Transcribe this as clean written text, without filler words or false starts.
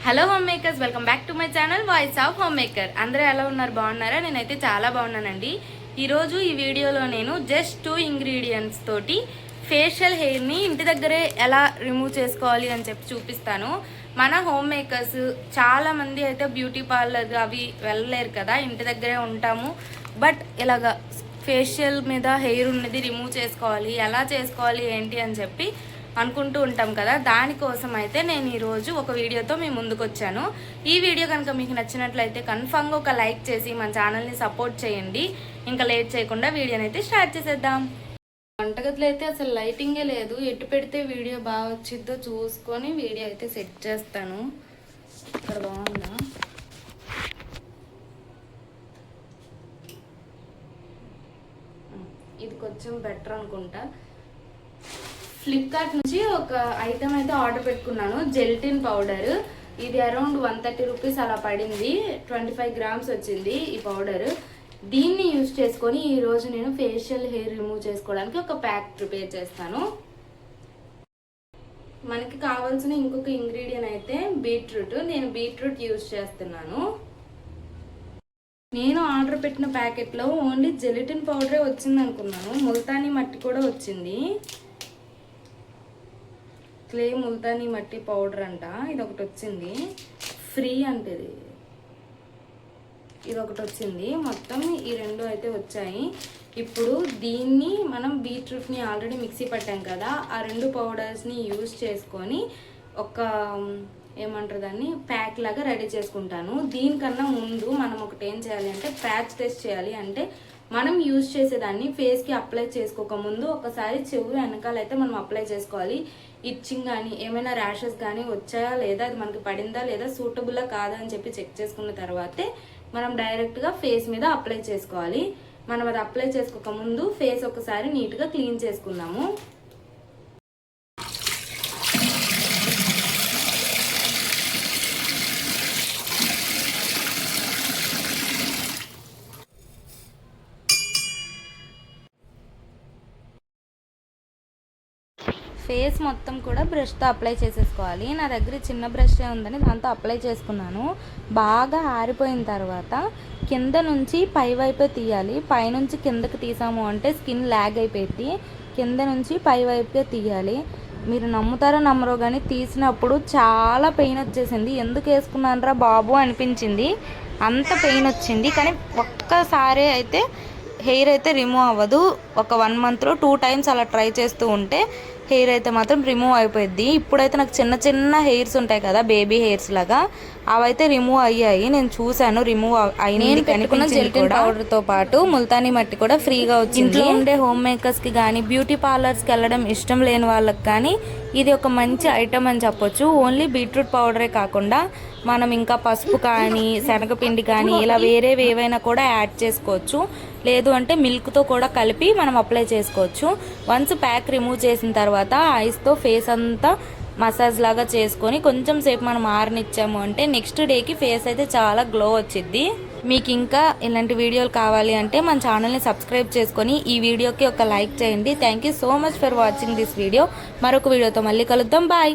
Hello home makers, welcome back to my channel voice of home maker. అందరూ ఎలా ఉన్నారు? బాగున్నారా? నేనైతే చాలా బాగున్నానండి. ఈరోజు ఈ వీడియోలో నేను జస్ట్ 2 ఇంగ్రీడియంట్స్ తోటి ఫేషియల్ హెయిర్ని ఇంటి దగ్గరే ఎలా రిమూవ్ చేసుకోవాలి అని చెప్పి చూపిస్తాను. మన హోమ్ మేకర్స్ చాలామంది అయితే బ్యూటీ పార్లర్ అవి వెళ్ళలేరు కదా, ఇంటి దగ్గరే ఉంటాము. బట్ ఇలాగా ఫేషియల్ మీద హెయిర్ ఉన్నది రిమూవ్ చేసుకోవాలి, ఎలా చేసుకోవాలి ఏంటి అని చెప్పి అనుకుంటూ ఉంటాం కదా. దానికోసం అయితే నేను ఈరోజు ఒక వీడియోతో మీ ముందుకు వచ్చాను. ఈ వీడియో కనుక మీకు నచ్చినట్లయితే కన్ఫామ్గా ఒక లైక్ చేసి మన ఛానల్ని సపోర్ట్ చేయండి. ఇంకా లేట్ చేయకుండా వీడియోని అయితే స్టార్ట్ చేసేద్దాం. వంటగదిలో అయితే అసలు లైటింగే లేదు. ఎటు పెడితే వీడియో బాగా వచ్చిద్దో చూసుకొని వీడియో అయితే సెట్ చేస్తాను. ఇక్కడ బాగుందా? ఇది కొంచెం బెటర్ అనుకుంటా. ఫ్లిప్కార్ట్ నుంచి ఒక ఐటమ్ అయితే ఆర్డర్ పెట్టుకున్నాను, జెల్టిన్ పౌడర్. ఇది అరౌండ్ 130 రూపీస్ అలా పడింది. 25 గ్రామ్స్ వచ్చింది ఈ పౌడర్. దీన్ని యూజ్ చేసుకొని ఈరోజు నేను ఫేషియల్ హెయిర్ రిమూవ్ చేసుకోవడానికి ఒక ప్యాక్ ప్రిపేర్ చేస్తాను. మనకి కావాల్సిన ఇంకొక ఇంగ్రీడియంట్ అయితే బీట్రూట్. నేను బీట్రూట్ యూజ్ చేస్తున్నాను. నేను ఆర్డర్ పెట్టిన ప్యాకెట్లో ఓన్లీ జెలటిన్ పౌడరే వచ్చింది అనుకున్నాను. ముల్తానీ మట్టి కూడా వచ్చింది. క్లే ముల్తానీ మట్టి పౌడర్ అంట. ఇది ఒకటి వచ్చింది ఫ్రీ అంటే, ఇది ఒకటి వచ్చింది. మొత్తం ఈ రెండు అయితే వచ్చాయి. ఇప్పుడు దీన్ని మనం బీట్రూట్ని ఆల్రెడీ మిక్సీ పట్టాం కదా, ఆ రెండు పౌడర్స్ని యూజ్ చేసుకొని ఒక ఏమంటారు దాన్ని ప్యాక్ లాగా రెడీ చేసుకుంటాను. దీనికన్నా ముందు మనం ఒకటి ఏం చేయాలి అంటే ప్యాచ్ టెస్ట్ చేయాలి. అంటే మనం యూజ్ చేసేదాన్ని ఫేస్కి అప్లై చేసుకోక ముందు ఒకసారి చెవు వెనకాలైతే మనం అప్లై చేసుకోవాలి. ఇచ్చింగ్ కానీ ఏమైనా ర్యాషెస్ కానీ వచ్చాయా లేదా, అది మనకి పడిందా లేదా, సూటబుల్లా కాదా అని చెప్పి చెక్ చేసుకున్న తర్వాతే మనం డైరెక్ట్గా ఫేస్ మీద అప్లై చేసుకోవాలి. మనం అది అప్లై చేసుకోక ముందు ఫేస్ ఒకసారి నీట్గా క్లీన్ చేసుకున్నాము. ఫేస్ మొత్తం కూడా బ్రష్తో అప్లై చేసేసుకోవాలి. నా దగ్గర చిన్న బ్రష్ ఉందని దాంతో అప్లై చేసుకున్నాను. బాగా ఆరిపోయిన తర్వాత కింద నుంచి పై వైపే తీయాలి. పైనుంచి కిందకి తీసాము అంటే స్కిన్ ల్యాగ్ అయిపోయింది. కింద నుంచి పై వైపే తీయాలి. మీరు నమ్ముతారో నమ్మరో కానీ తీసినప్పుడు చాలా పెయిన్ వచ్చేసింది. ఎందుకు వేసుకున్నానరా బాబు అనిపించింది, అంత పెయిన్ వచ్చింది. కానీ ఒక్కసారి అయితే హెయిర్ అయితే రిమూవ్ అవ్వదు. ఒక 1 మంత్లో 2 టైమ్స్ అలా ట్రై చేస్తూ ఉంటే హెయిర్ అయితే మాత్రం రిమూవ్ అయిపోయింది. ఇప్పుడైతే నాకు చిన్న చిన్న హెయిర్స్ ఉంటాయి కదా, బేబీ హెయిర్స్ లాగా, అవైతే రిమూవ్ అయ్యాయి. నేను చూసాను రిమూవ్ అయినాయి. పెట్టుకున్న జెల్టిన్ పౌడర్తో పాటు ముల్తానీ మట్టి కూడా ఫ్రీగా వచ్చింది. ఇంట్లో ఉండే హోమ్ మేకర్స్కి కానీ బ్యూటీ పార్లర్స్కి వెళ్ళడం ఇష్టం లేని వాళ్ళకి కానీ ఇది ఒక మంచి ఐటమ్ అని చెప్పొచ్చు. ఓన్లీ బీట్రూట్ పౌడరే కాకుండా మనం ఇంకా పసుపు కానీ శనగపిండి కానీ ఇలా వేరేవి ఏవైనా కూడా యాడ్ చేసుకోవచ్చు. లేదు అంటే మిల్క్తో కూడా కలిపి మనం అప్లై చేసుకోవచ్చు. వన్స్ ప్యాక్ రిమూవ్ చేసిన తర్వాత ఐస్తో ఫేస్ అంతా మసాజ్ లాగా చేసుకొని కొంచెం సేపు మనం ఆరనిచ్చాము అంటే నెక్స్ట్ డేకి ఫేస్ అయితే చాలా గ్లో వచ్చిద్ది. మీకు ఇంకా ఇలాంటి వీడియోలు కావాలి అంటే మన ఛానల్ని సబ్స్క్రైబ్ చేసుకొని ఈ వీడియోకి ఒక లైక్ చేయండి. Thank you so much for watching this video. మరొక వీడియోతో మళ్ళీ కలుద్దాం. బాయ్.